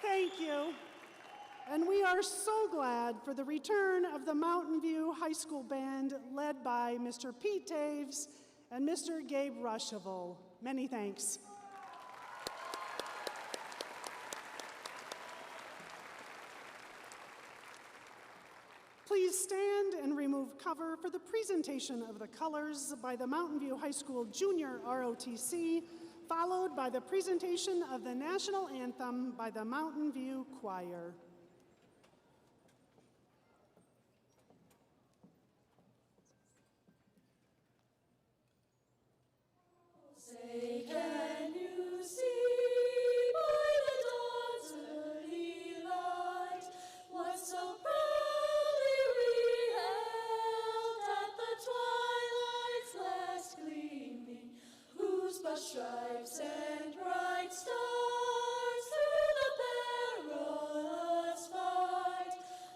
Thank you. And we are so glad for the return of the Mountain View High School Band led by Mr. Pete Taves and Mr. Gabe Ruschival. Many thanks. Please stand and remove cover for the presentation of the colors by the Mountain View High School Junior ROTC, followed by the presentation of the national anthem by the Mountain View Choir. Say, can you see by the dawn's early light what so proudly we held at the twilight's last gleaming, whose broad stripes and bright stars through the perilous fight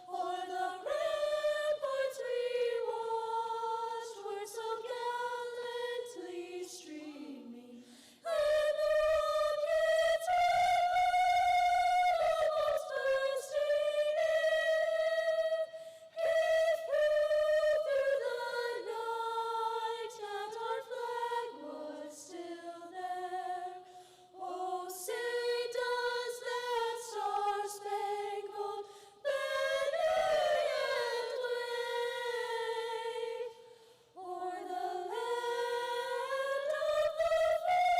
o'er the ramparts we watched were so gallantly streaming, and the rockets almost bursting in gave proof through the night that our flag was still there. Oh, say does that star-spangled banner yet wave o'er the land of the free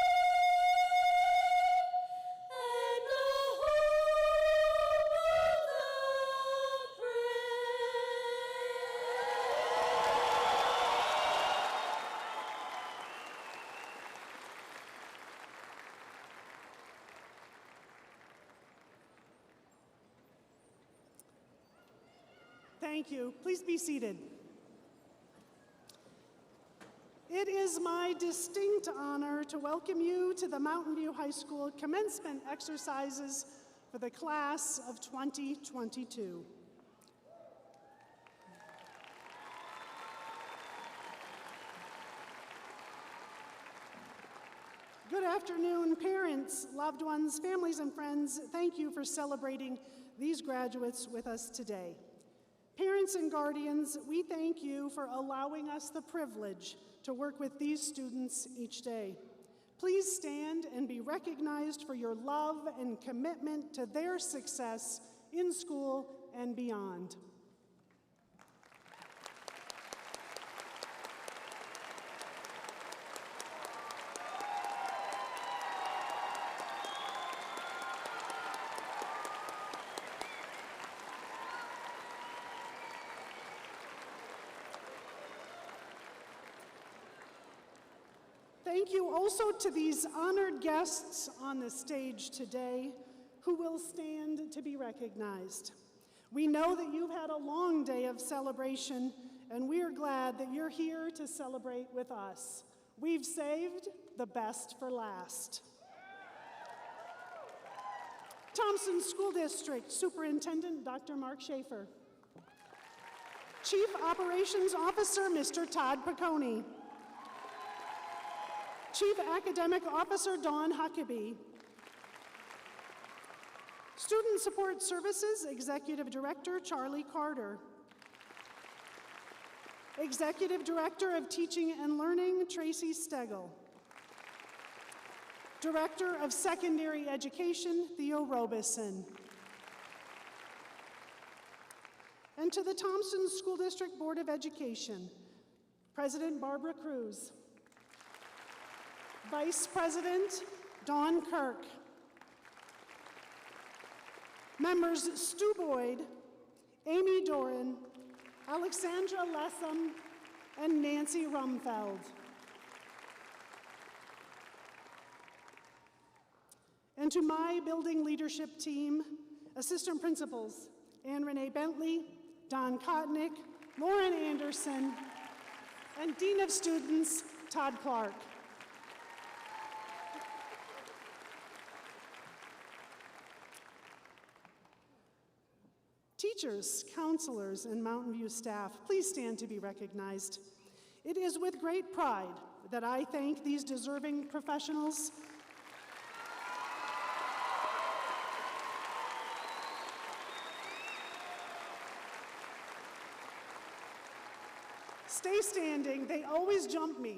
and the home of the Thank you. Please be seated. It is my distinct honor to welcome you to the Mountain View High School commencement exercises for the class of 2022. Good afternoon, parents, loved ones, families, and friends. Thank you for celebrating these graduates with us today. Parents and guardians, we thank you for allowing us the privilege to work with these students each day. Please stand and be recognized for your love and commitment to their success in school and beyond. Thank you also to these honored guests on the stage today who will stand to be recognized. We know that you've had a long day of celebration, and we are glad that you're here to celebrate with us. We've saved the best for last. Thompson School District Superintendent Dr. Mark Shafer. Chief Operations Officer Mr. Todd Piccone. Chief Academic Officer Dawn Huckabee. Student Support Services Executive Director Charlie Carter. Executive Director of Teaching and Learning Tracy Stegel. Director of Secondary Education Theo Robeson. And to the Thompson School District Board of Education, President Barbara Cruz. Vice President Dawn Kirk. Members Stu Boyd, Amy Doran, Alexandra Lessam, and Nancy Rumfeld. And to my building leadership team, Assistant Principals Ann Renee Bentley, Don Kotnick, Lauren Anderson, and Dean of Students Todd Clark. Teachers, counselors, and Mountain View staff, please stand to be recognized. It is with great pride that I thank these deserving professionals Stay standing, they always jump me.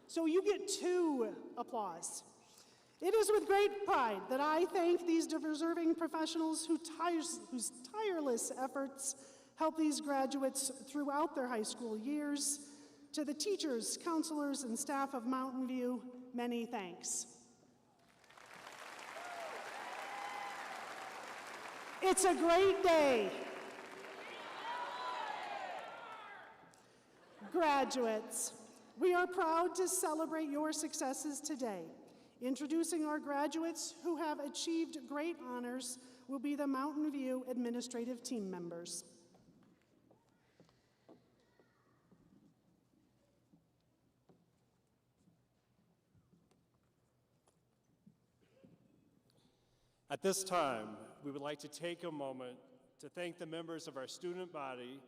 So you get 2 applause. It is with great pride that I thank these deserving professionals whose tireless efforts help these graduates throughout their high school years. To the teachers, counselors, and staff of Mountain View, many thanks. It's a great day. Graduates, we are proud to celebrate your successes today. Introducing our graduates who have achieved great honors will be the Mountain View administrative team members. At this time, we would like to take a moment to thank the members of our student body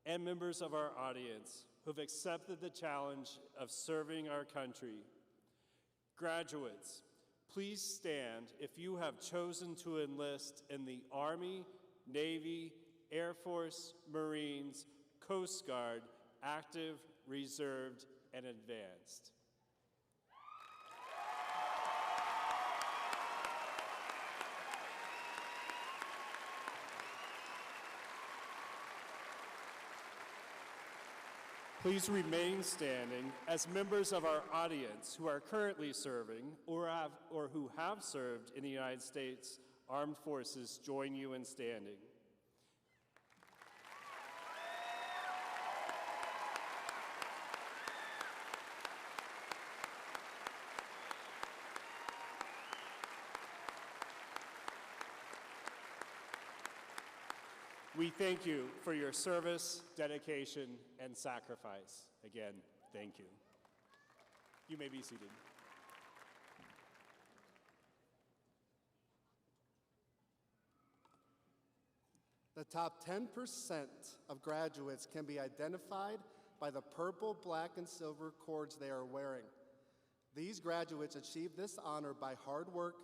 and members of our audience who have accepted the challenge of serving our country. Graduates, please stand if you have chosen to enlist in the Army, Navy, Air Force, Marines, Coast Guard, active, reserved, and advanced. Please remain standing as members of our audience who are currently serving or who have served in the United States Armed Forces join you in standing. We thank you for your service, dedication, and sacrifice. Again, thank you. You may be seated. The top 10% of graduates can be identified by the purple, black, and silver cords they are wearing. These graduates achieved this honor by hard work,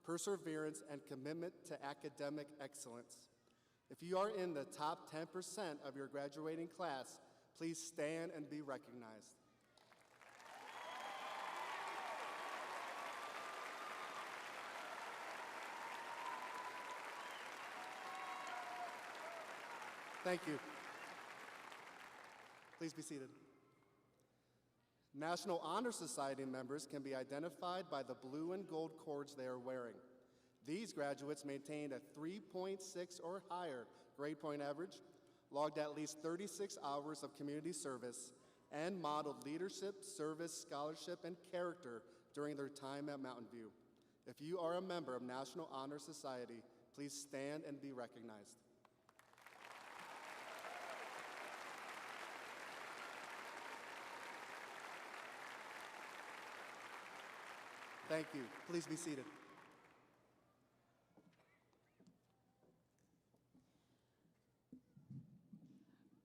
perseverance, and commitment to academic excellence. If you are in the top 10% of your graduating class, please stand and be recognized. Thank you. Please be seated. National Honor Society members can be identified by the blue and gold cords they are wearing. These graduates maintained a 3.6 or higher grade point average, logged at least 36 hours of community service, and modeled leadership, service, scholarship, and character during their time at Mountain View. If you are a member of National Honor Society, please stand and be recognized. Thank you. Please be seated.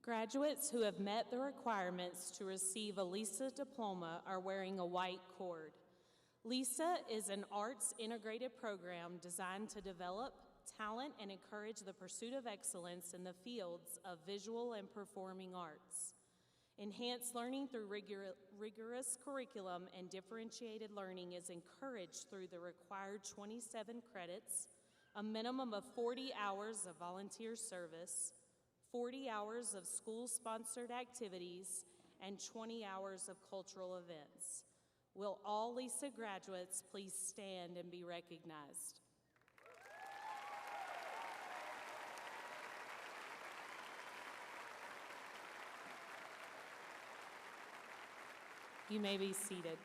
Graduates who have met the requirements to receive a LISA diploma are wearing a white cord. LISA is an arts integrated program designed to develop talent and encourage the pursuit of excellence in the fields of visual and performing arts. Enhanced learning through rigorous curriculum and differentiated learning is encouraged through the required 27 credits, a minimum of 40 hours of volunteer service, 40 hours of school-sponsored activities, and 20 hours of cultural events. Will all LISA graduates please stand and be recognized? You may be seated.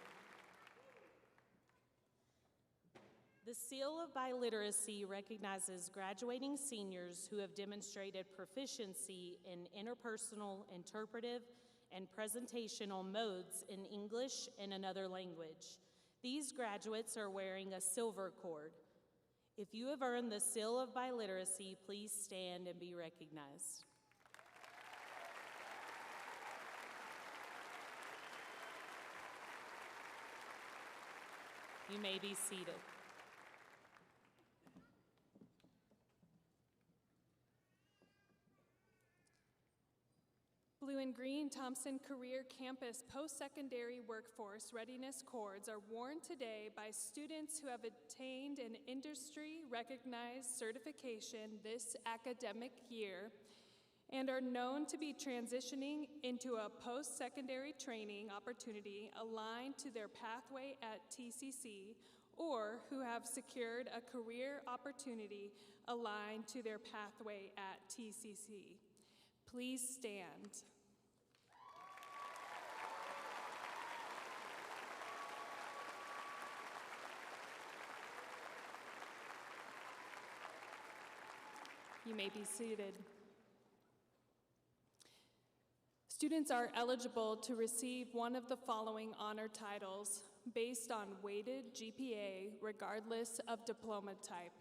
The Seal of Biliteracy recognizes graduating seniors who have demonstrated proficiency in interpersonal, interpretive, and presentational modes in English and another language. These graduates are wearing a silver cord. If you have earned the Seal of Biliteracy, please stand and be recognized. You may be seated. Blue and green Thompson Career Campus post-secondary workforce readiness cords are worn today by students who have attained an industry-recognized certification this academic year and are known to be transitioning into a post-secondary training opportunity aligned to their pathway at TCC, or who have secured a career opportunity aligned to their pathway at TCC. Please stand. You may be seated. Students are eligible to receive one of the following honor titles based on weighted GPA, regardless of diploma type.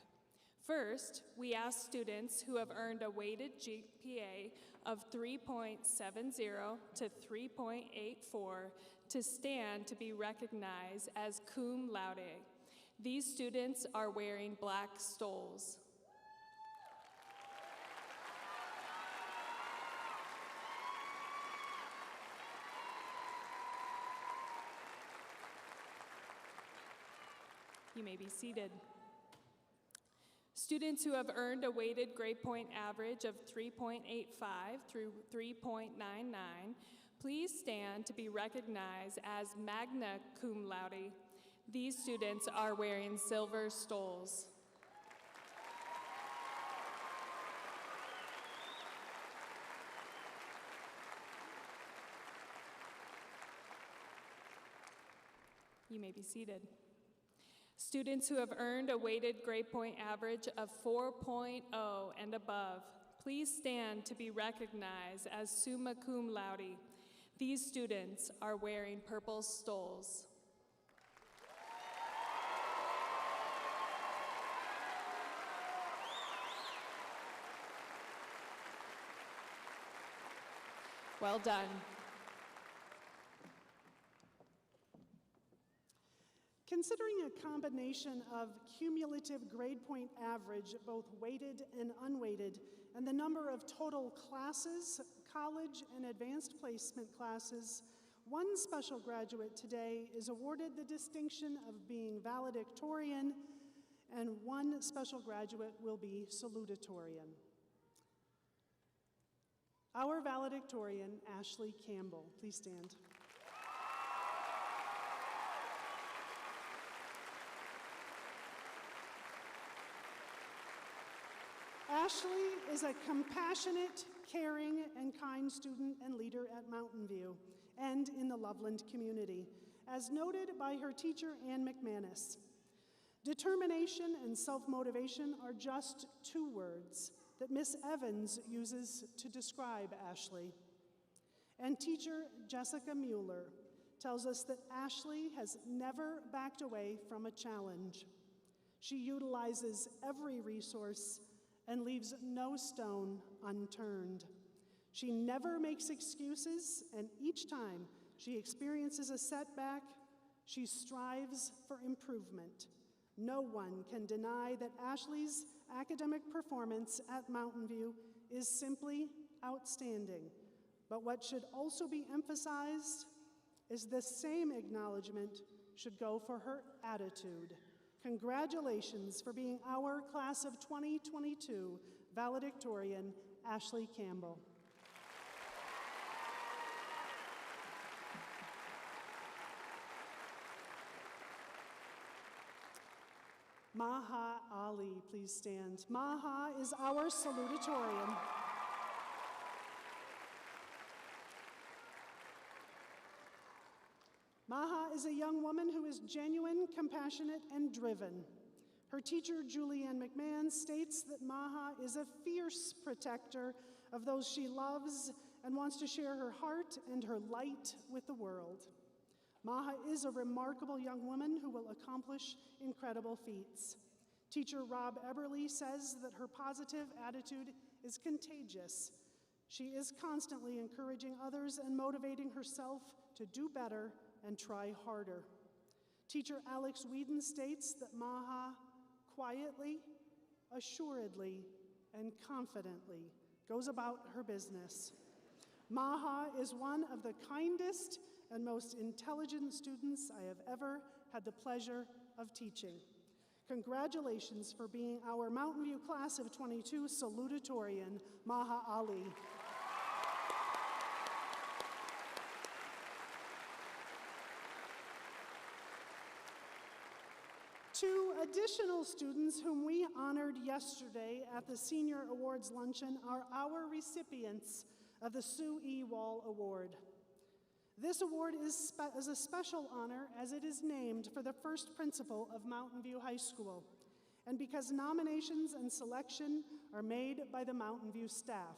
First, we ask students who have earned a weighted GPA of 3.70 to 3.84 to stand to be recognized as cum laude. These students are wearing black stoles. You may be seated. Students who have earned a weighted grade point average of 3.85 through 3.99, please stand to be recognized as magna cum laude. These students are wearing silver stoles. You may be seated. Students who have earned a weighted grade point average of 4.0 and above, please stand to be recognized as summa cum laude. These students are wearing purple stoles. Well done. Considering a combination of cumulative grade point average, both weighted and unweighted, and the number of total classes, college and advanced placement classes, one special graduate today is awarded the distinction of being valedictorian, and one special graduate will be salutatorian. Our valedictorian, Ashley Campbell. Please stand. Ashley is a compassionate, caring, and kind student and leader at Mountain View and in the Loveland community, as noted by her teacher, Ann McManus. Determination and self-motivation are just two words that Miss Evans uses to describe Ashley. And teacher Jessica Mueller tells us that Ashley has never backed away from a challenge. She utilizes every resource and leaves no stone unturned. She never makes excuses, and each time she experiences a setback, she strives for improvement. No one can deny that Ashley's academic performance at Mountain View is simply outstanding. But what should also be emphasized is the same acknowledgement should go for her attitude. Congratulations for being our class of 2022 valedictorian, Ashley Campbell. Maha Ali, please stand. Maha is our salutatorian. Maha is a young woman who is genuine, compassionate, and driven. Her teacher, Julianne McMahon, states that Maha is a fierce protector of those she loves and wants to share her heart and her light with the world. Maha is a remarkable young woman who will accomplish incredible feats. Teacher Rob Eberly says that her positive attitude is contagious. She is constantly encouraging others and motivating herself to do better and try harder. Teacher Alex Whedon states that Maha quietly, assuredly, and confidently goes about her business. Maha is one of the kindest and most intelligent students I have ever had the pleasure of teaching. Congratulations for being our Mountain View Class of 22 salutatorian, Maha Ali. Two additional students whom we honored yesterday at the Senior Awards Luncheon are our recipients of the Sue E. Wall Award. This award is a special honor as it is named for the first principal of Mountain View High School, and because nominations and selection are made by the Mountain View staff.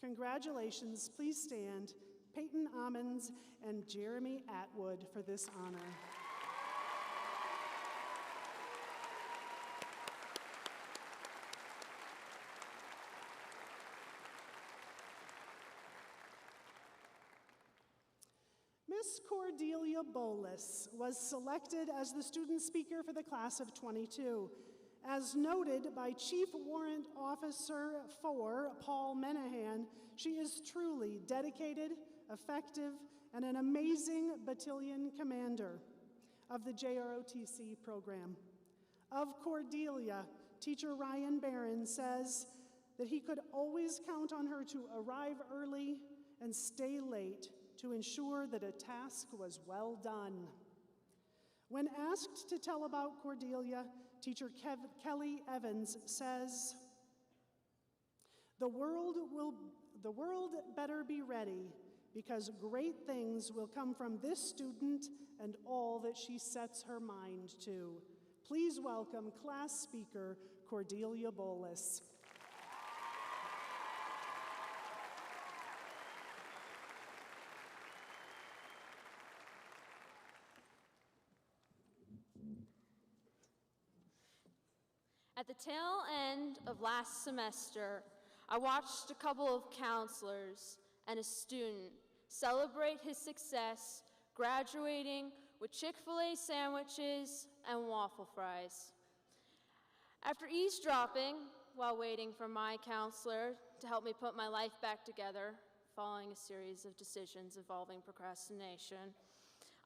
Congratulations, please stand, Peyton Ammons and Jeremy Atwood for this honor. Miss Cordelia Bolus was selected as the student speaker for the class of 22. As noted by Chief Warrant Officer 4, Paul Menahan, she is truly dedicated, effective, and an amazing battalion commander of the JROTC program. Of Cordelia, teacher Ryan Barron says that he could always count on her to arrive early and stay late to ensure that a task was well done. When asked to tell about Cordelia, teacher Kelly Evans says, the world better be ready because great things will come from this student and all that she sets her mind to. Please welcome class speaker Cordelia Bolus. At the tail end of last semester, I watched a couple of counselors and a student celebrate his success graduating with Chick-fil-A sandwiches and waffle fries. After eavesdropping while waiting for my counselor to help me put my life back together, following a series of decisions involving procrastination,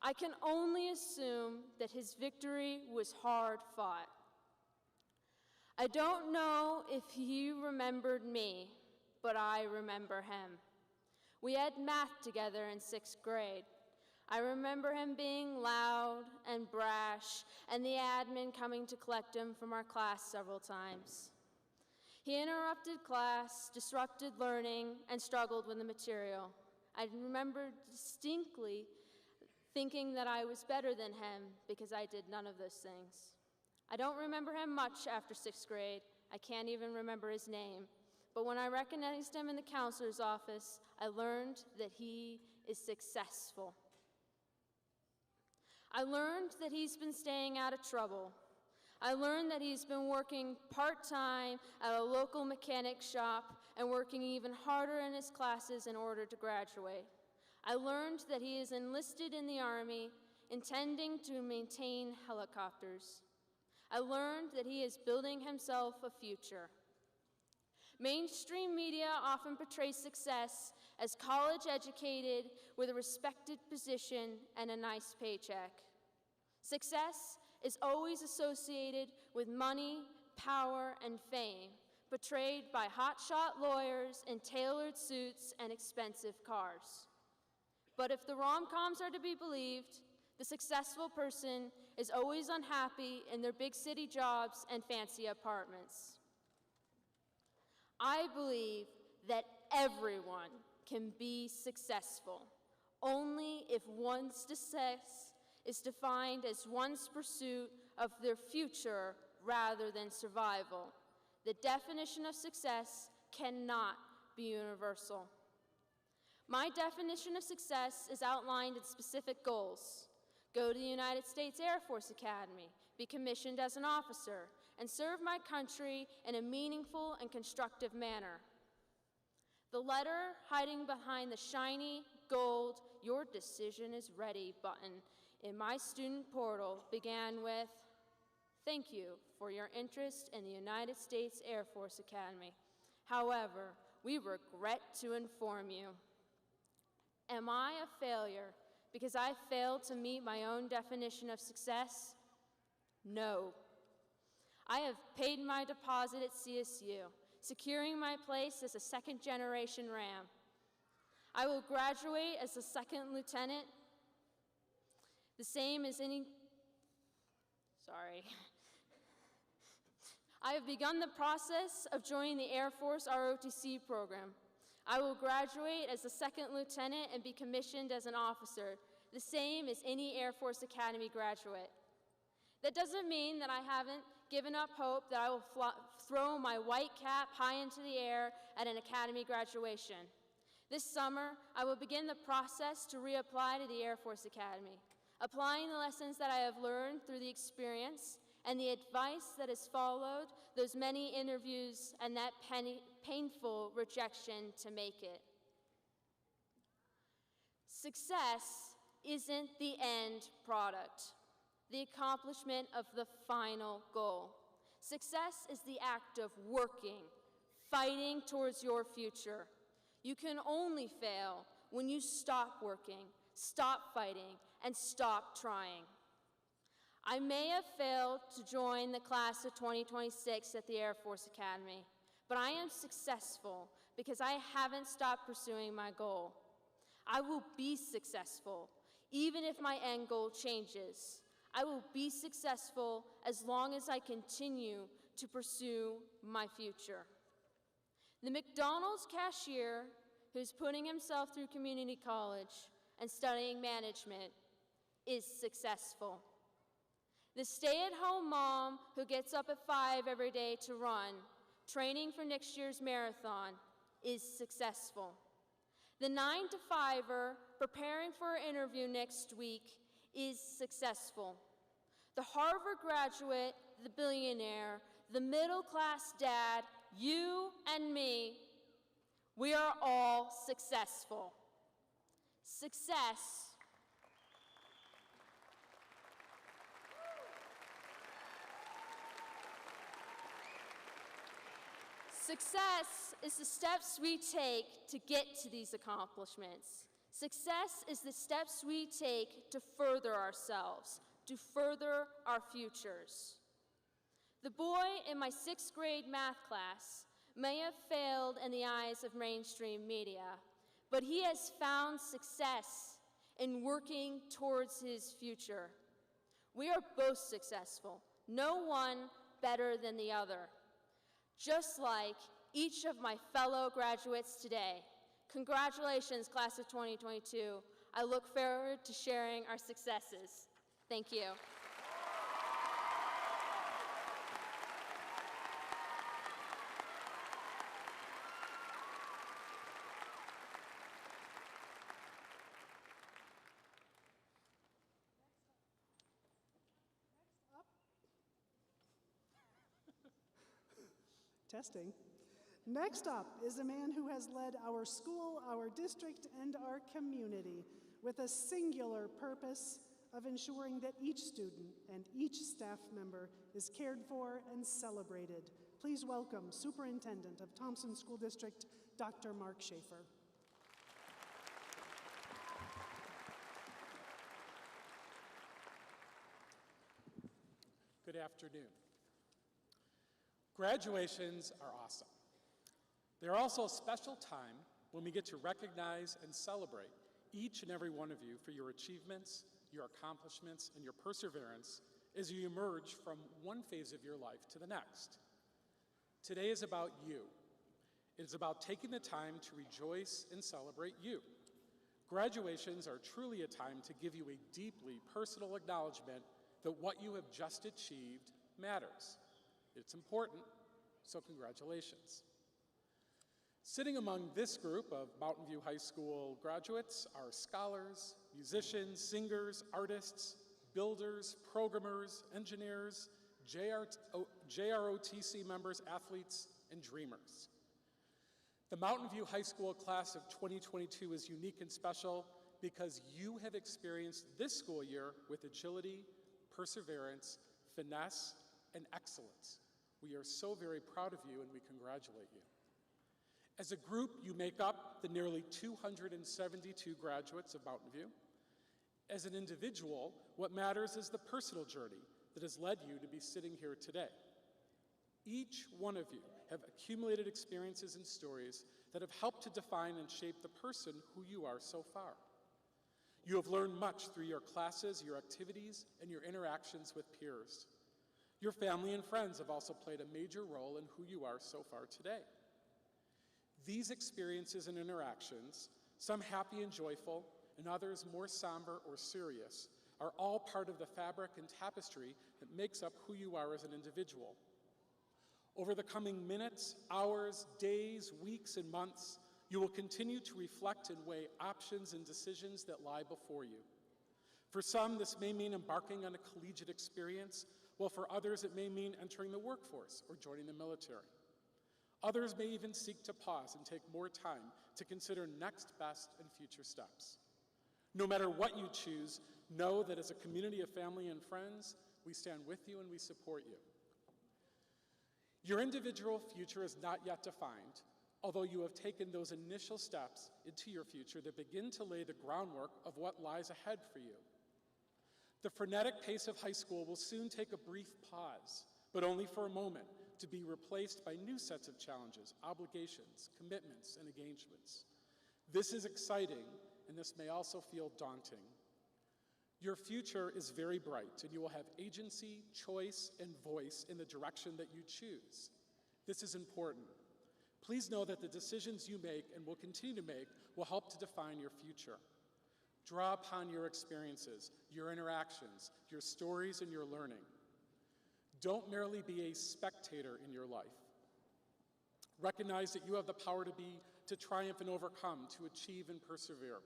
I can only assume that his victory was hard-fought. I don't know if he remembered me, but I remember him. We had math together in 6th grade. I remember him being loud and brash, and the admin coming to collect him from our class several times. He interrupted class, disrupted learning, and struggled with the material. I remember distinctly thinking that I was better than him because I did none of those things. I don't remember him much after 6th grade. I can't even remember his name. But when I recognized him in the counselor's office, I learned that he is successful. I learned that he's been staying out of trouble. I learned that he's been working part-time at a local mechanic shop and working even harder in his classes in order to graduate. I learned that he is enlisted in the Army, intending to maintain helicopters. I learned that he is building himself a future. Mainstream media often portrays success as college-educated with a respected position and a nice paycheck. Success is always associated with money, power, and fame, portrayed by hotshot lawyers in tailored suits and expensive cars. But if the rom-coms are to be believed, the successful person is always unhappy in their big city jobs and fancy apartments. I believe that everyone can be successful, only if one's success is defined as one's pursuit of their future rather than survival. The definition of success cannot be universal. My definition of success is outlined in specific goals. Go to the United States Air Force Academy, be commissioned as an officer, and serve my country in a meaningful and constructive manner. The letter hiding behind the shiny gold "Your decision is ready" button in my student portal began with, "Thank you for your interest in the United States Air Force Academy. However, we regret to inform you. Am I a failure because I failed to meet my own definition of success? No. I have paid my deposit at CSU, securing my place as a second-generation Ram. I will graduate as a second lieutenant, the same as any, I have begun the process of joining the Air Force ROTC program. I will graduate as a second lieutenant and be commissioned as an officer, the same as any Air Force Academy graduate. That doesn't mean that I haven't given up hope that I will throw my white cap high into the air at an academy graduation. This summer, I will begin the process to reapply to the Air Force Academy, applying the lessons that I have learned through the experience and the advice that has followed those many interviews and that painful rejection to make it. Success isn't the end product, the accomplishment of the final goal. Success is the act of working, fighting towards your future. You can only fail when you stop working, stop fighting, and stop trying. I may have failed to join the class of 2026 at the Air Force Academy, but I am successful because I haven't stopped pursuing my goal. I will be successful, even if my end goal changes. I will be successful as long as I continue to pursue my future. The McDonald's cashier who's putting himself through community college and studying management is successful. The stay-at-home mom who gets up at 5 every day to run, training for next year's marathon, is successful. The 9-to-5er preparing for an interview next week is successful. The Harvard graduate, the billionaire, the middle-class dad, you and me, we are all successful. Success is the steps we take to get to these accomplishments. Success is the steps we take to further ourselves, to further our futures. The boy in my 6th grade math class may have failed in the eyes of mainstream media, but he has found success in working towards his future. We are both successful, no one better than the other. Just like each of my fellow graduates today. Congratulations, class of 2022. I look forward to sharing our successes. Thank you. Testing. Next up is a man who has led our school, our district, and our community with a singular purpose of ensuring that each student and each staff member is cared for and celebrated. Please welcome Superintendent of Thompson School District, Dr. Mark Shafer. Good afternoon. Graduations are awesome. They're also a special time when we get to recognize and celebrate each and every one of you for your achievements, your accomplishments, and your perseverance as you emerge from one phase of your life to the next. Today is about you. It is about taking the time to rejoice and celebrate you. Graduations are truly a time to give you a deeply personal acknowledgement that what you have just achieved matters. It's important, so congratulations. Sitting among this group of Mountain View High School graduates are scholars, musicians, singers, artists, builders, programmers, engineers, JROTC members, athletes, and dreamers. The Mountain View High School class of 2022 is unique and special because you have experienced this school year with agility, perseverance, finesse, and excellence. We are so very proud of you and we congratulate you. As a group, you make up the nearly 272 graduates of Mountain View. As an individual, what matters is the personal journey that has led you to be sitting here today. Each one of you have accumulated experiences and stories that have helped to define and shape the person who you are so far. You have learned much through your classes, your activities, and your interactions with peers. Your family and friends have also played a major role in who you are so far today. These experiences and interactions, some happy and joyful, and others more somber or serious, are all part of the fabric and tapestry that makes up who you are as an individual. Over the coming minutes, hours, days, weeks, and months, you will continue to reflect and weigh options and decisions that lie before you. For some, this may mean embarking on a collegiate experience, while for others it may mean entering the workforce or joining the military. Others may even seek to pause and take more time to consider next best and future steps. No matter what you choose, know that as a community of family and friends, we stand with you and we support you. Your individual future is not yet defined, although you have taken those initial steps into your future that begin to lay the groundwork of what lies ahead for you. The frenetic pace of high school will soon take a brief pause, but only for a moment, to be replaced by new sets of challenges, obligations, commitments, and engagements. This is exciting, and this may also feel daunting. Your future is very bright, and you will have agency, choice, and voice in the direction that you choose. This is important. Please know that the decisions you make and will continue to make will help to define your future. Draw upon your experiences, your interactions, your stories, and your learning. Don't merely be a spectator in your life. Recognize that you have the power to triumph and overcome, to achieve and persevere.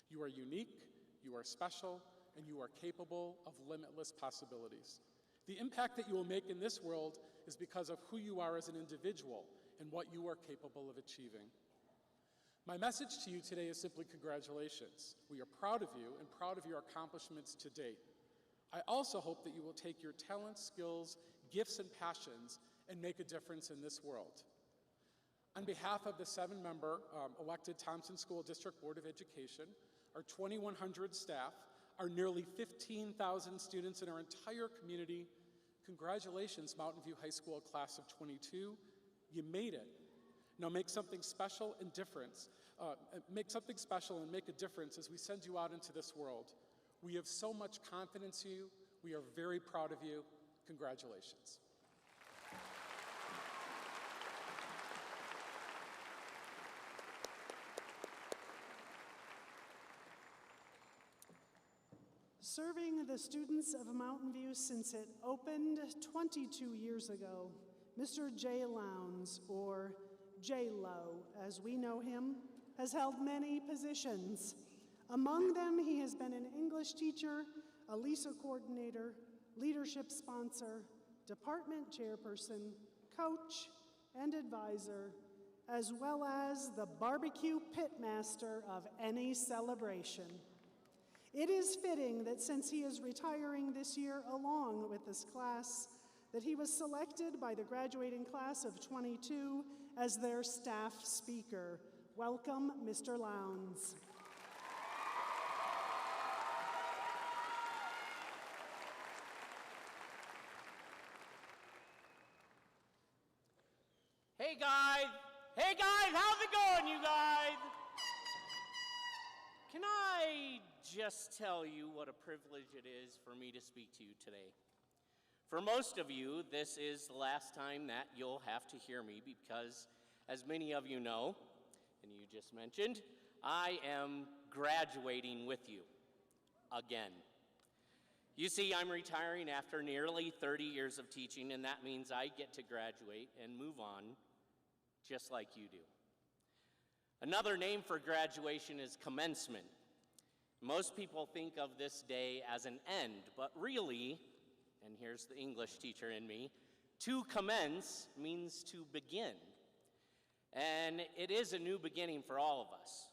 You are unique, you are special, and you are capable of limitless possibilities. The impact that you will make in this world is because of who you are as an individual and what you are capable of achieving. My message to you today is simply congratulations. We are proud of you and proud of your accomplishments to date. I also hope that you will take your talents, skills, gifts, and passions and make a difference in this world. On behalf of the 7-member elected Thompson School District Board of Education, our 2,100 staff, our nearly 15,000 students in our entire community, congratulations, Mountain View High School Class of 22. You made it. Now make something special and difference. Make something special and make a difference as we send you out into this world. We have so much confidence in you. We are very proud of you. Congratulations. Serving the students of Mountain View since it opened 22 years ago, Mr. J. Lowndes, or J-Lo as we know him, has held many positions. Among them, he has been an English teacher, a LISA coordinator, leadership sponsor, department chairperson, coach, and advisor, as well as the barbecue pitmaster of any celebration. It is fitting that since he is retiring this year along with this class, that he was selected by the graduating class of 22 as their staff speaker. Welcome, Mr. Lowndes. Hey guys, how's it going, you guys? Can I just tell you what a privilege it is for me to speak to you today? For most of you, this is the last time that you'll have to hear me because, as many of you know, and you just mentioned, I am graduating with you again. You see, I'm retiring after nearly 30 years of teaching, and that means I get to graduate and move on just like you do. Another name for graduation is commencement. Most people think of this day as an end, but really, and here's the English teacher in me, to commence means to begin. And it is a new beginning for all of us.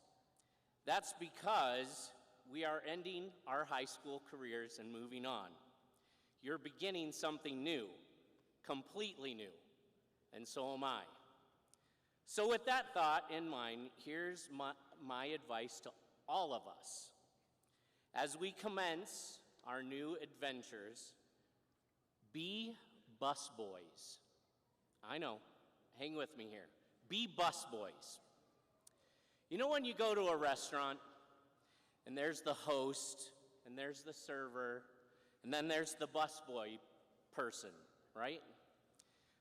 That's because we are ending our high school careers and moving on. You're beginning something new, completely new, and so am I. So with that thought in mind, here's my advice to all of us. As we commence our new adventures, be busboys. I know, hang with me here. Be busboys. You know when you go to a restaurant, and there's the host, and there's the server, and then there's the busboy person, right?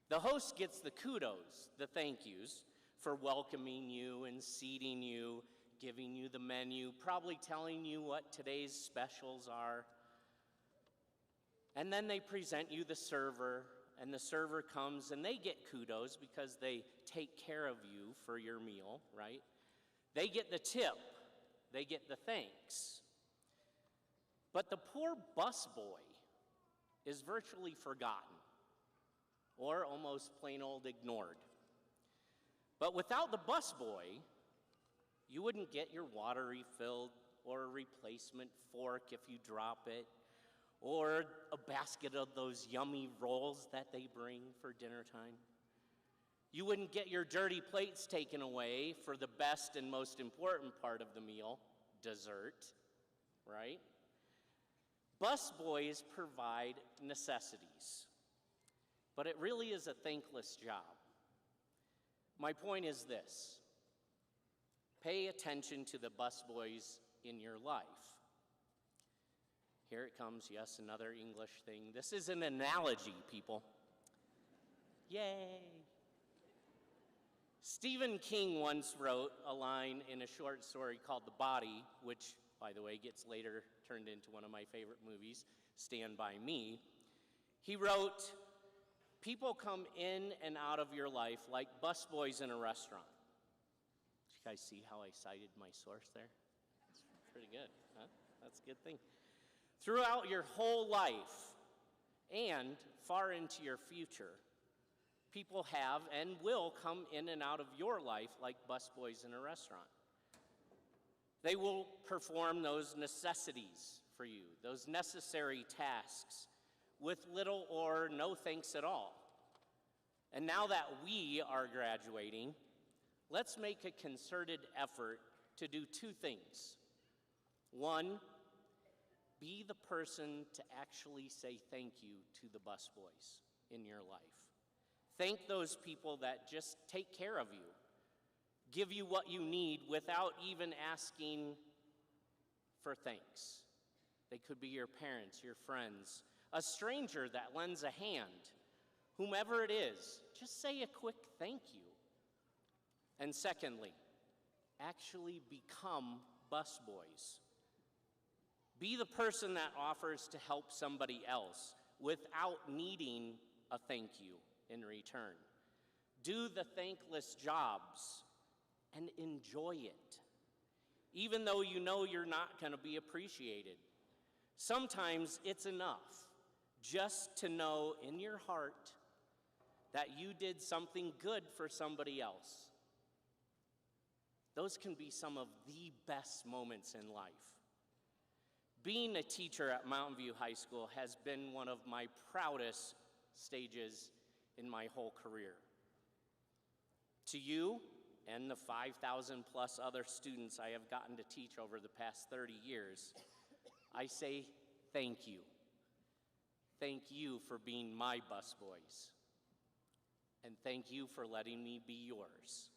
The host gets the kudos, the thank yous, for welcoming you and seating you, giving you the menu, probably telling you what today's specials are. And then they present you the server, and the server comes and they get kudos because they take care of you for your meal, right? They get the tip, they get the thanks. But the poor busboy is virtually forgotten or almost plain old ignored. But without the busboy, you wouldn't get your water refilled or a replacement fork if you drop it, or a basket of those yummy rolls that they bring for dinner time. You wouldn't get your dirty plates taken away for the best and most important part of the meal, dessert, right? Busboys provide necessities, but it really is a thankless job. My point is this: pay attention to the busboys in your life. Here it comes, yes, another English thing. This is an analogy, people. Yay! Stephen King once wrote a line in a short story called The Body, which, by the way, gets later turned into one of my favorite movies, Stand By Me. He wrote, "People come in and out of your life like busboys in a restaurant." Did you guys see how I cited my source there? That's pretty good, huh? That's a good thing. Throughout your whole life and far into your future, people have and will come in and out of your life like busboys in a restaurant. They will perform those necessities for you, those necessary tasks, with little or no thanks at all. And now that we are graduating, let's make a concerted effort to do two things. One, be the person to actually say thank you to the busboys in your life. Thank those people that just take care of you, give you what you need without even asking for thanks. They could be your parents, your friends, a stranger that lends a hand. Whomever it is, just say a quick thank you. And secondly, actually become busboys. Be the person that offers to help somebody else without needing a thank you in return. Do the thankless jobs and enjoy it, even though you know you're not going to be appreciated. Sometimes it's enough just to know in your heart that you did something good for somebody else. Those can be some of the best moments in life. Being a teacher at Mountain View High School has been one of my proudest stages in my whole career. To you and the 5,000 plus other students I have gotten to teach over the past 30 years, I say thank you. Thank you for being my busboys. And thank you for letting me be yours.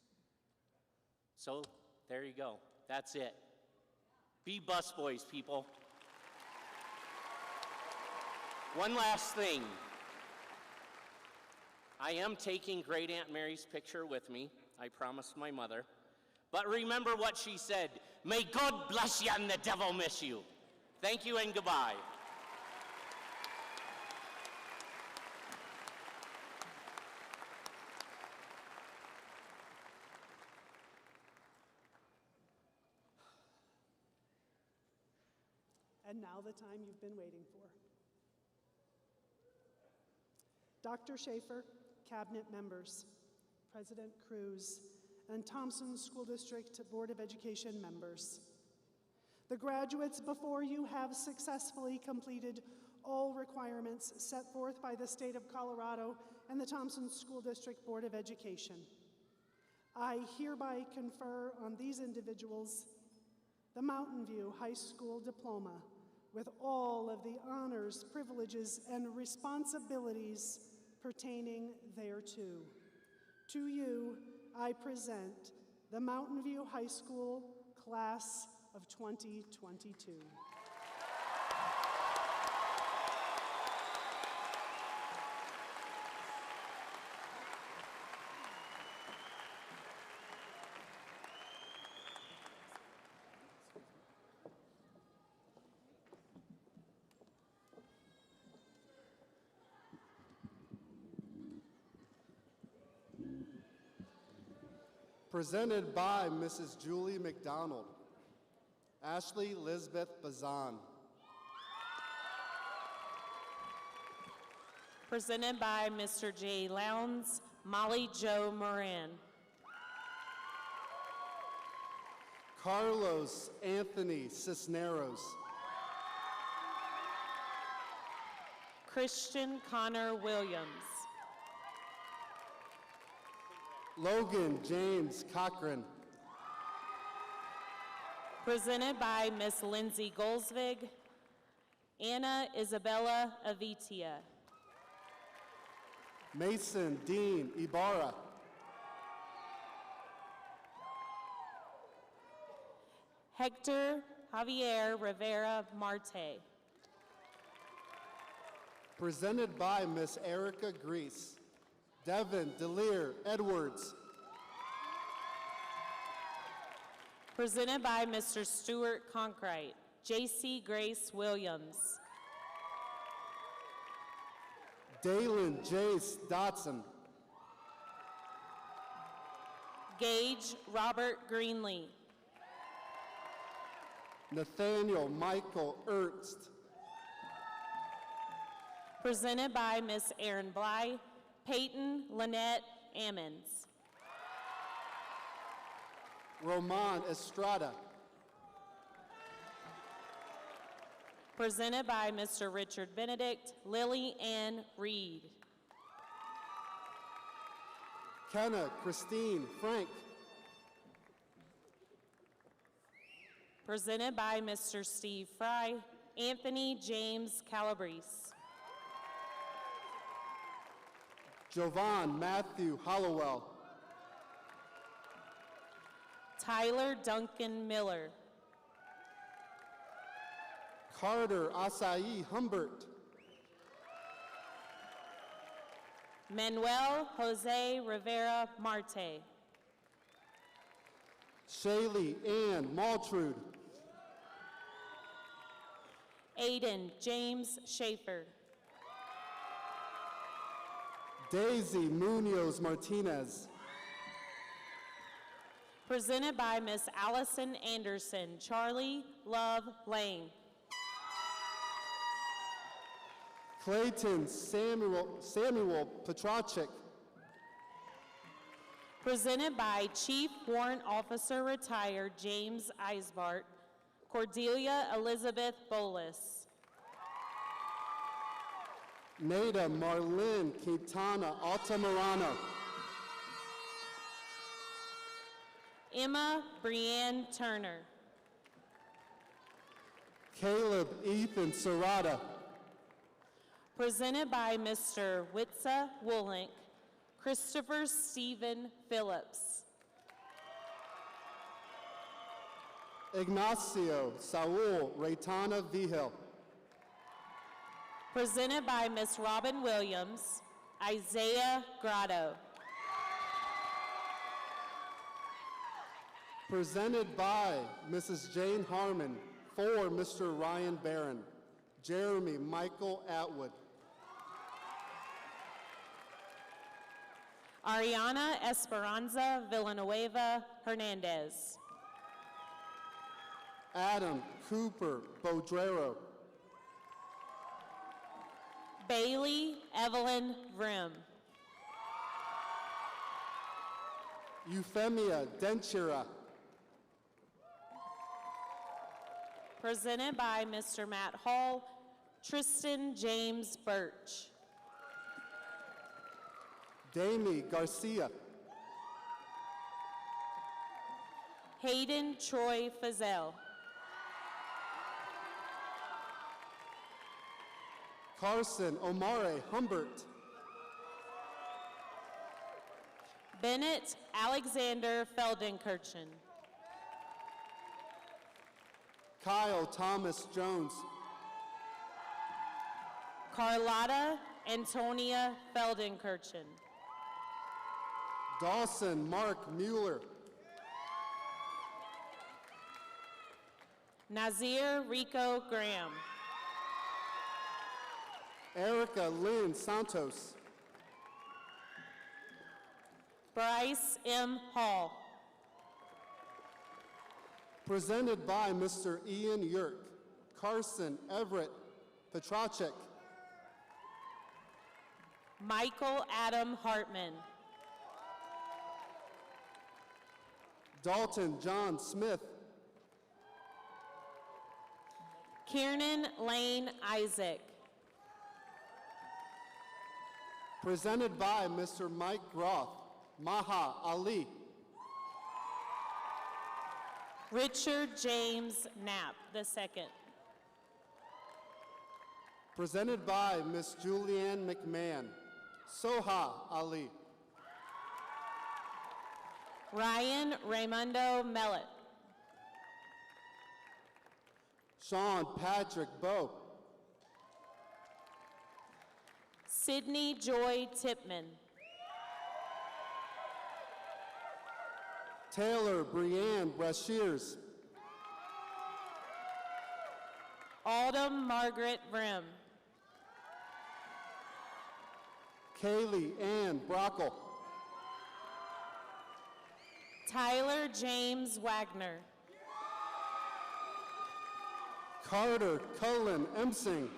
So there you go. That's it. Be busboys, people. One last thing. I am taking Great Aunt Mary's picture with me. I promised my mother. But remember what she said. May God bless you and the devil miss you. Thank you and goodbye. And now the time you've been waiting for. Dr. Shafer, Cabinet members, President Cruz, and Thompson School District Board of Education members. The graduates before you have successfully completed all requirements set forth by the state of Colorado and the Thompson School District Board of Education. I hereby confer on these individuals the Mountain View High School diploma with all of the honors, privileges, and responsibilities pertaining thereto. To you, I present the Mountain View High School Class of 2022. Presented by Mrs. Julie McDonald, Ashley Lisbeth Bazan. Presented by Mr. J. Lowndes, Molly Jo Moran. Carlos Anthony Cisneros. Christian Connor Williams. Logan James Cochran. Presented by Miss Lindsay Goldsvig, Anna Isabella Avitia. Mason Dean Ibarra. Hector Javier Rivera Marte. Presented by Miss Erica Grease. Devin DeLear Edwards. Presented by Mr. Stuart Conkright, J.C. Grace Williams. Dalen Jace Dotson. Gage Robert Greenlee. Nathaniel Michael Ernst. Presented by Miss Erin Bly, Peyton Lynette Ammons. Roman Estrada. Presented by Mr. Richard Benedict, Lily Ann Reed. Kenna Christine Frank. Presented by Mr. Steve Fry, Anthony James Calabrese. Jovan Matthew Hollowell. Tyler Duncan Miller. Carter Asai Humbert. Manuel Jose Rivera Marte. Shaylee Ann Maltrude. Aiden James Shafer. Daisy Munoz Martinez. Presented by Miss Allison Anderson, Charlie Love Lane. Clayton Samuel Petrachik. Presented by Chief Warrant Officer Retired James Eisbart, Cordelia Elizabeth Bolus. Nada Marlene Quintana Altamirano. Emma Brienne Turner. Caleb Ethan Serrata. Presented by Mr. Witza Woolink, Christopher Stephen Phillips. Ignacio Saul Reytana Vigil. Presented by Miss Robin Williams, Isaiah Grotto. Presented by Mrs. Jane Harmon for Mr. Ryan Barron, Jeremy Michael Atwood. Ariana Esperanza Villanueva Hernandez. Adam Cooper Bodrero. Bailey Evelyn Vrim. Euphemia Denchira. Presented by Mr. Matt Hall, Tristan James Birch. Damie Garcia. Hayden Troy Fazell. Carson Omare Humbert. Bennett Alexander Feldenkirchen. Kyle Thomas Jones. Carlotta Antonia Feldenkirchen. Dawson Mark Mueller. Nazir Rico Graham. Erica Lynn Santos. Bryce M. Hall. Presented by Mr. Ian Yerk, Carson Everett Petracek, Michael Adam Hartman. Dalton John Smith, Kiernan Lane Isaac. presented by Mr. Mike Groth, Maha Ali, Richard James Knapp II. presented by Miss Julianne McMahon, Soha Ali, Ryan Raymundo Mellett. Sean Patrick Bowe, Sydney Joy Tipman. Taylor Brianne Brashears, Autumn Margaret Brim. Kaylee Ann Brockle, Tyler James Wagner. Carter Cullen Emsing,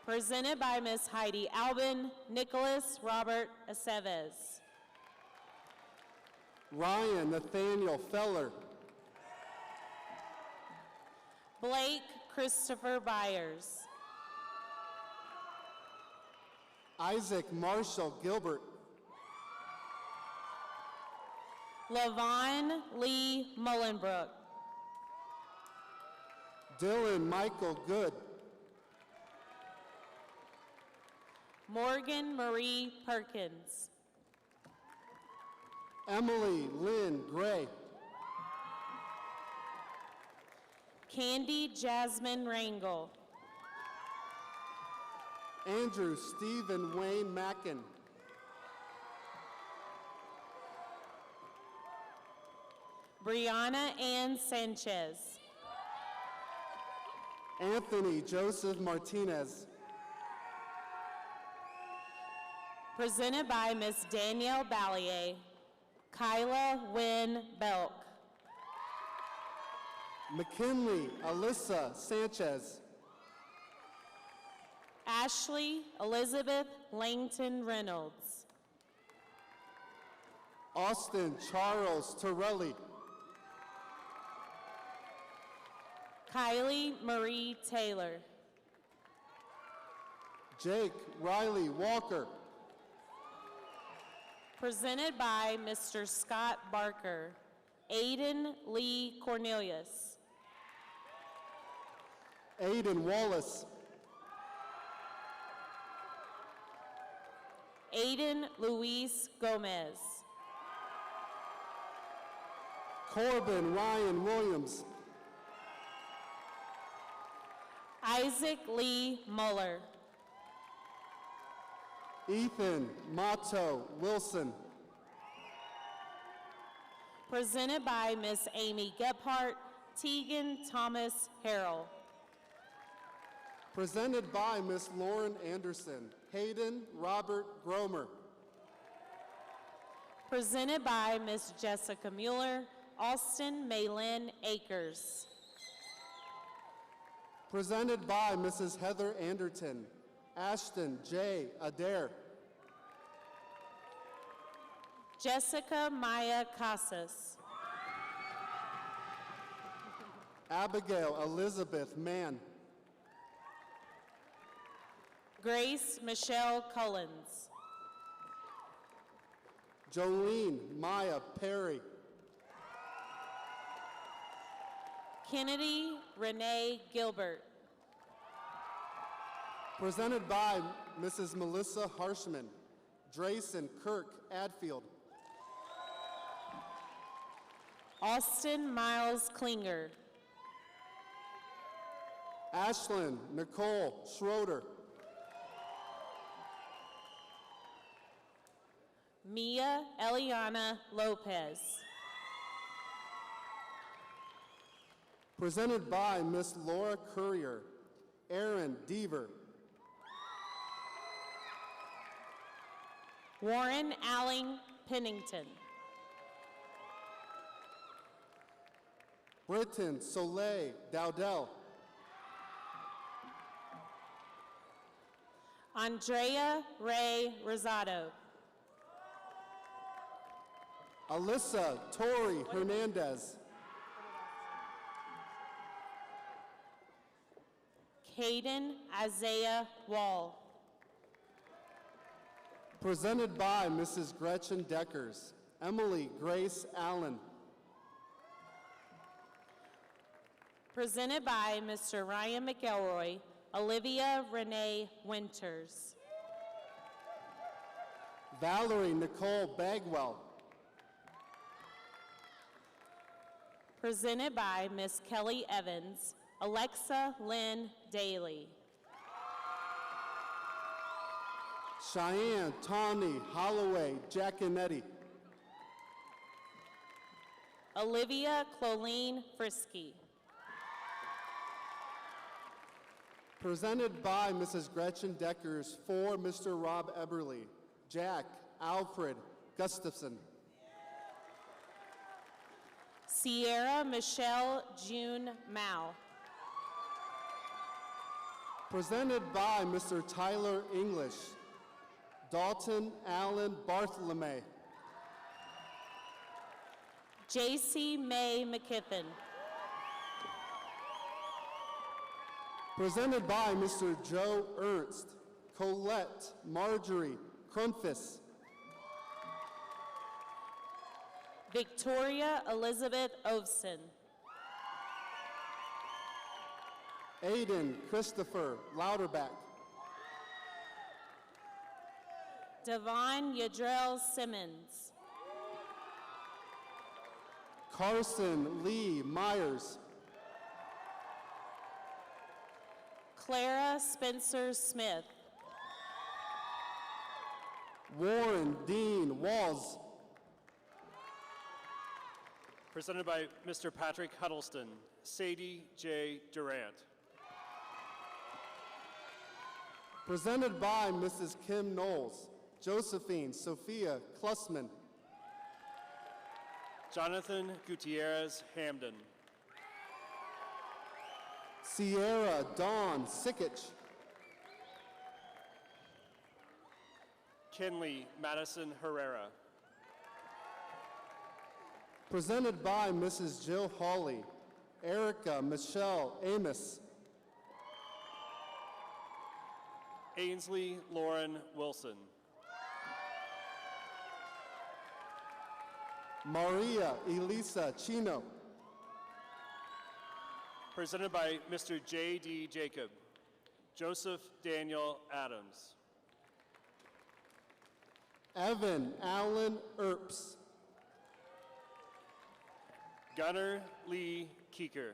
Presented by Miss Heidi Albin, Nicholas Robert Aceves. Ryan Nathaniel Feller, Blake Christopher Byers. Isaac Marshall Gilbert, Lavon Lee Mullenbrook. Dylan Michael Good, Morgan Marie Perkins. Emily Lynn Gray, Candy Jasmine Rangel. Andrew Stephen Wayne Mackin, Brianna Ann Sanchez. Anthony Joseph Martinez, Presented by Miss Danielle Ballier, Kyla Wynn Belk. McKinley Alyssa Sanchez, Ashley Elizabeth Langton Reynolds. Austin Charles Torelli, Kylie Marie Taylor. Jake Riley Walker, Presented by Mr. Scott Barker, Aiden Lee Cornelius. Aiden Wallace, Aiden Luis Gomez. Corbin Ryan Williams, Isaac Lee Muller. Ethan Mato Wilson, Presented by Miss Amy Gephardt, Tegan Thomas Harrell. presented by Miss Lauren Anderson, Hayden Robert Gromer, Presented by Miss Jessica Mueller, Austin Maylin Akers. presented by Mrs. Heather Anderton, Ashton J. Adair, Jessica Maya Casas. Abigail Elizabeth Mann, Grace Michelle Cullens. Jolene Maya Perry. Kennedy Renee Gilbert. Presented by Mrs. Melissa Harshman, Drayson Kirk Adfield, Austin Miles Klinger. Ashlyn Nicole Schroeder, Mia Eliana Lopez. presented by Miss Laura Courier, Aaron Deaver, Warren Alling Pennington. Britton Soleil Dowdell, Andrea Ray Rosado. Alyssa Tori Hernandez, Caden Isaiah Wall. presented by Mrs. Gretchen Deckers, Emily Grace Allen, Presented by Mr. Ryan McElroy, Olivia Renee Winters. Valerie Nicole Bagwell, Presented by Miss Kelly Evans, Alexa Lynn Daly. Cheyenne Tawny Holloway Giaconetti, Olivia Cloleen Frisky. presented by Mrs. Gretchen Deckers for Mr. Rob Eberly, Jack Alfred Gustafson, Sierra Michelle June Mao. presented by Mr. Tyler English, Dalton Allen Bartholome, JC May McKiffin. presented by Mr. Joe Ernst, Colette Marjorie Crumfis, Victoria Elizabeth Ovson. Aiden Christopher Louderback, Devon Yadrell Simmons. Carson Lee Myers, Clara Spencer Smith. Warren Dean Walls, Presented by Mr. Patrick Huddleston, Sadie J. Durant. presented by Mrs. Kim Knowles, Josephine Sophia Klussman, Jonathan Gutierrez Hamden. Sierra Dawn Sickich, Kinley Madison Herrera. presented by Mrs. Jill Hawley, Erica Michelle Amos, Ainsley Lauren Wilson. Maria Elisa Chino, Presented by Mr. J.D. Jacob, Joseph Daniel Adams. Evan Allen Earps, Gunnar Lee Keeker.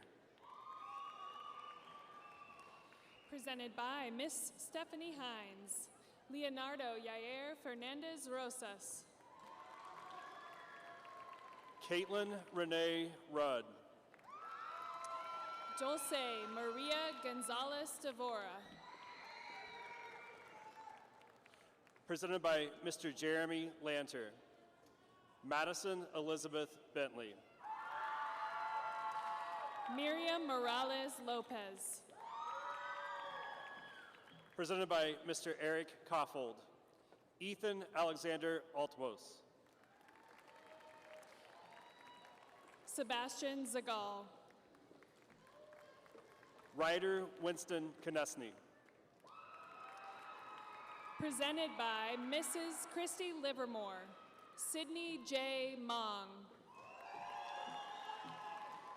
Presented by Miss Stephanie Hines, Leonardo Yair Fernandez Rosas, Caitlin Renee Rudd. Dulce Maria Gonzalez Devora, Presented by Mr. Jeremy Lanter, Madison Elizabeth Bentley. Miriam Morales Lopez, Presented by Mr. Eric Koffold, Ethan Alexander Altmos. Sebastian Zagal, Ryder Winston Konechny. presented by Mrs. Christy Livermore, Sydney J. Mong.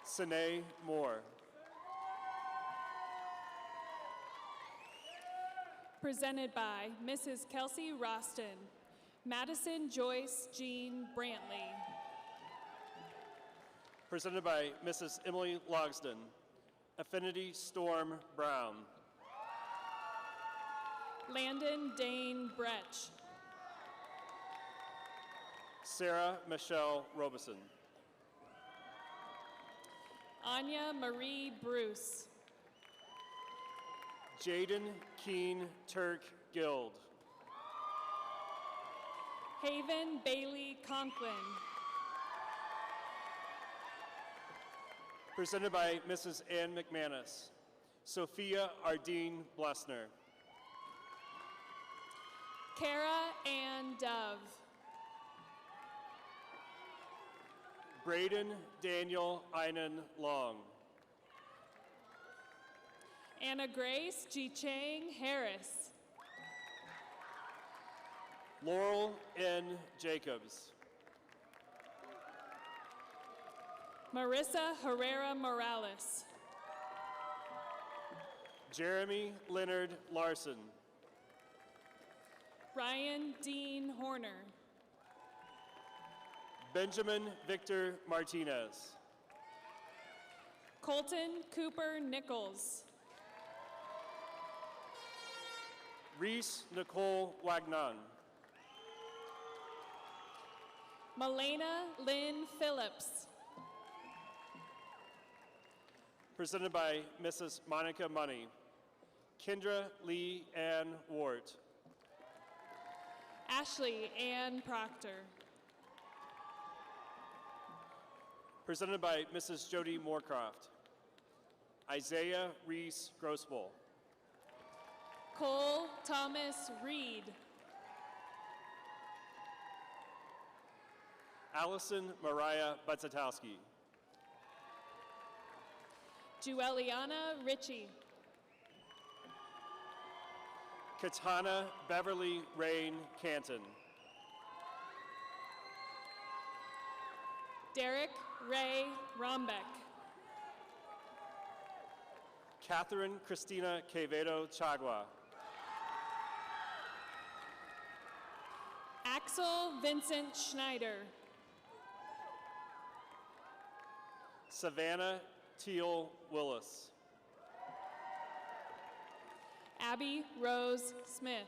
Sine Moore. Presented by Mrs. Kelsey Roston, Madison Joyce Jean Brantley. Presented by Mrs. Emily Logsden, Affinity Storm Brown. Landon Dane Bretch. Sarah Michelle Robeson. Anya Marie Bruce. Jaden Keen Turk Guild. Haven Bailey Conklin. Presented by Mrs. Ann McManus, Sophia Ardeen Blessner. Kara Ann Dove. Braden Daniel Einan Long. Anna Grace G. Chang Harris. Laurel N. Jacobs. Marissa Herrera Morales. Jeremy Leonard Larson. Ryan Dean Horner. Benjamin Victor Martinez. Colton Cooper Nichols. Reese Nicole Wagnon. Malena Lynn Phillips. Presented by Mrs. Monica Money. Kendra Lee Ann Wart. Ashley Ann Proctor. Presented by Mrs. Jody Moorcroft. Isaiah Reese Grossbull. Cole Thomas Reed. Allison Mariah Butzatowski. Jueliana Ritchie. Katana Beverly Rain Canton. Derek Ray Rombeck. Catherine Christina Quevedo Chagua. Axel Vincent Schneider. Savannah Teal Willis. Abby Rose Smith.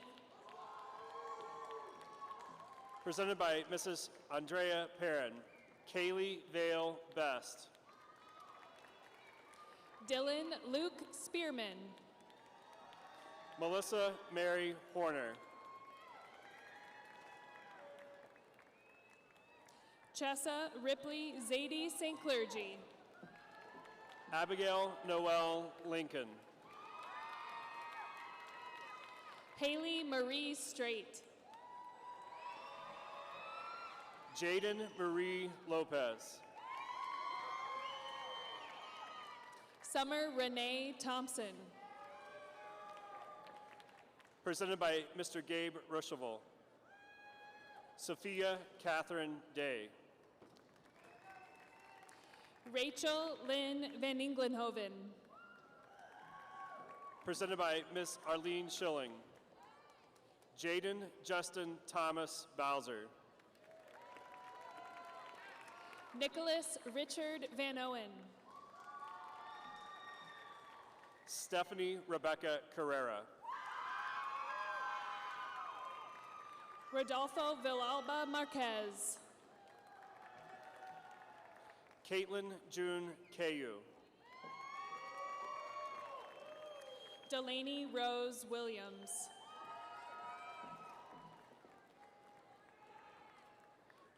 Presented by Mrs. Andrea Perrin. Kaylee Vale Best. Dylan Luke Spearman. Melissa Mary Horner. Chessa Ripley Zadie St. Clergy. Abigail Noel Lincoln. Haley Marie Straight. Jaden Marie Lopez. Summer Renee Thompson. Presented by Mr. Gabe Rocheville. Sophia Catherine Day. Rachel Lynn Van Englenhoven. Presented by Miss Arlene Schilling. Jaden Justin Thomas Bowser. Nicholas Richard Van Owen. Stephanie Rebecca Carrera. Rodolfo Villalba Marquez. Caitlin June Cayu. Delaney Rose Williams.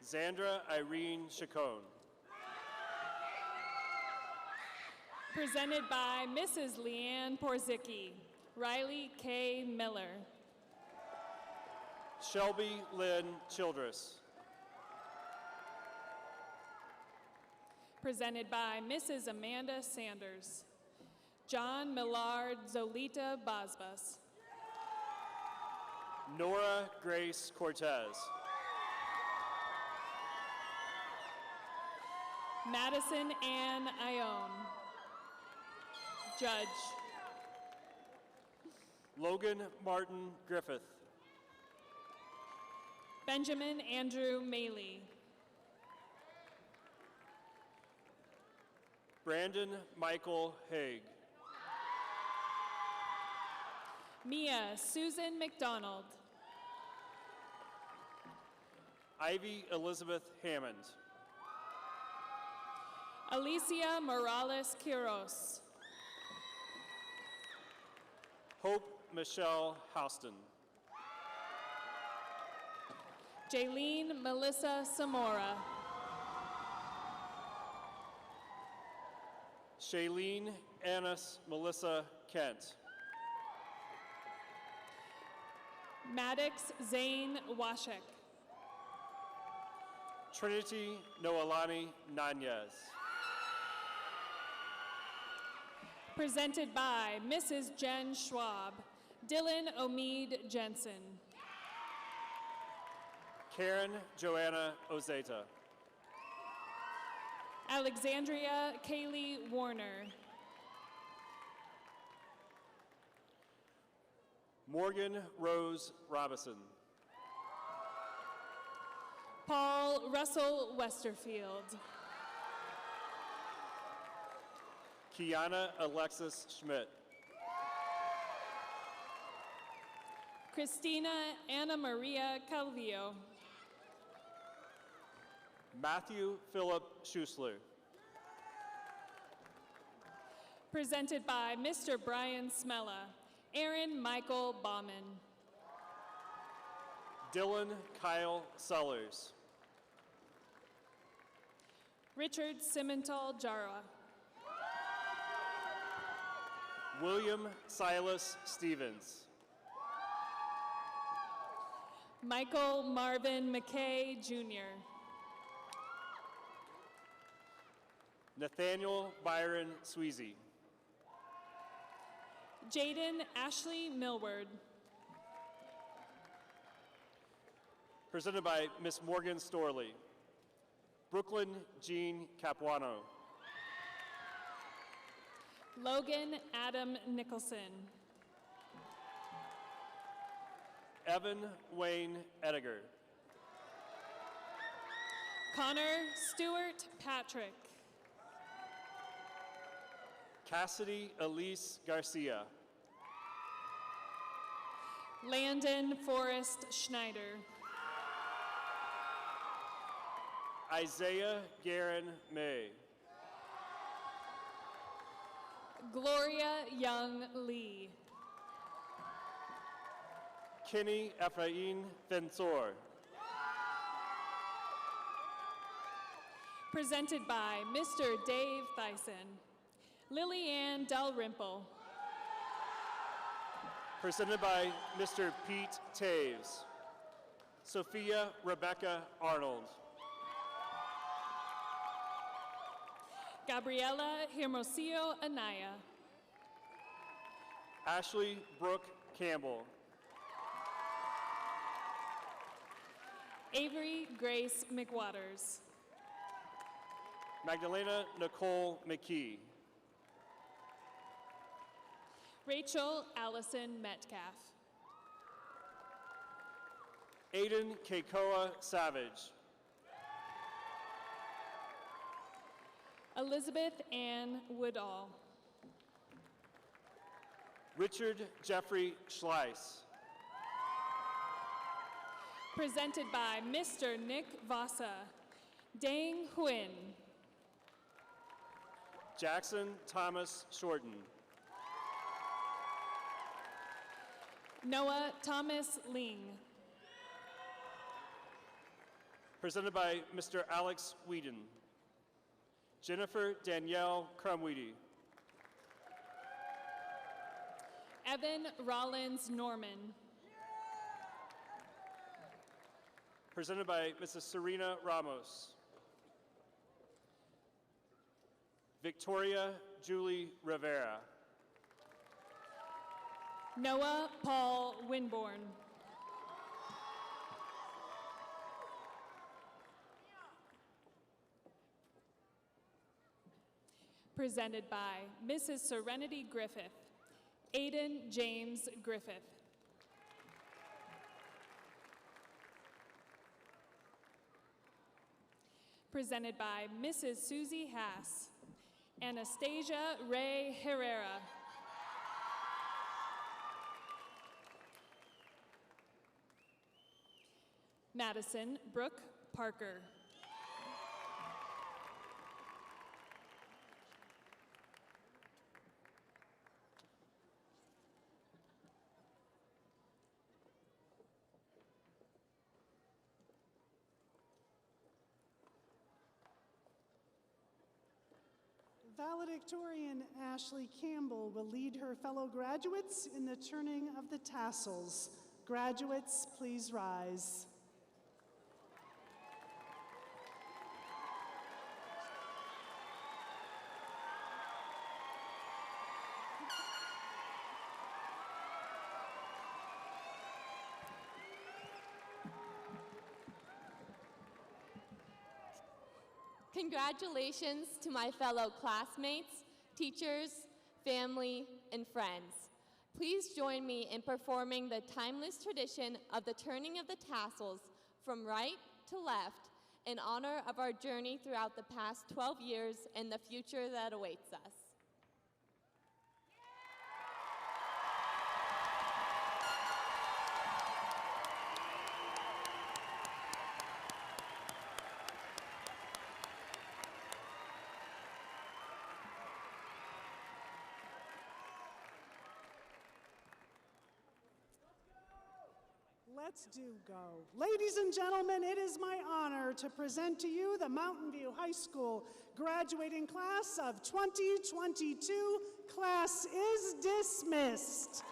Zandra Irene Chacon. Presented by Mrs. Leanne Porzicki. Riley K. Miller. Shelby Lynn Childress. Presented by Mrs. Amanda Sanders. John Millard Zolita Basbas. Nora Grace Cortez. Madison Ann Ione. Judge. Logan Martin Griffith. Benjamin Andrew Maley. Brandon Michael Haig. Mia Susan McDonald. Ivy Elizabeth Hammond. Alicia Morales Quiros. Hope Michelle Houston. Jaylene Melissa Samora. Shailene Annis Melissa Kent. Maddox Zane Washek. Trinity Noelani Nanez. Presented by Mrs. Jen Schwab. Dylan Omid Jensen. Karen Joanna Ozeta. Alexandria Kaylee Warner. Morgan Rose Robinson. Paul Russell Westerfield. Kiana Alexis Schmidt. Christina Anna Maria Calvillo. Matthew Philip Schusler. Presented by Mr. Brian Smella. Aaron Michael Bauman. Dylan Kyle Sellers. Richard Simental Jara. William Silas Stevens. Michael Marvin McKay Jr. Nathaniel Byron Sweezy. Jaden Ashley Millward. Presented by Miss Morgan Storley. Brooklyn Jean Capuano. Logan Adam Nicholson. Evan Wayne Ediger. Connor Stewart Patrick. Cassidy Elise Garcia. Landon Forrest Schneider. Isaiah Garin May. Gloria Young Lee. Kenny Ephraim Fensor. Presented by Mr. Dave Thyssen. Lillianne Dalrymple. Presented by Mr. Pete Taves. Sophia Rebecca Arnold. Gabriela Hermosillo Anaya. Ashley Brooke Campbell. Avery Grace McWaters. Magdalena Nicole McKee. Rachel Allison Metcalf. Aiden Keikoa Savage. Elizabeth Ann Woodall. Richard Jeffrey Schleiss. Presented by Mr. Nick Vasa. Dang Huynh. Jackson Thomas Shorten. Noah Thomas Ling. Presented by Mr. Alex Whedon. Jennifer Danielle Crumweedy. Evan Rollins Norman. Presented by Mrs. Serena Ramos. Victoria Julie Rivera. Noah Paul Winborn. Presented by Mrs. Serenity Griffith, Aiden James Griffith. Presented by Mrs. Susie Hass, Anastasia Ray Herrera. Madison Brooke Parker. Valedictorian Ashley Campbell will lead her fellow graduates in the turning of the tassels. Graduates, please rise. Congratulations to my fellow classmates, teachers, family, and friends. Please join me in performing the timeless tradition of the turning of the tassels from right to left in honor of our journey throughout the past 12 years and the future that awaits us. Let's do go. Ladies and gentlemen, it is my honor to present to you the Mountain View High School graduating class of 2022. Class is dismissed.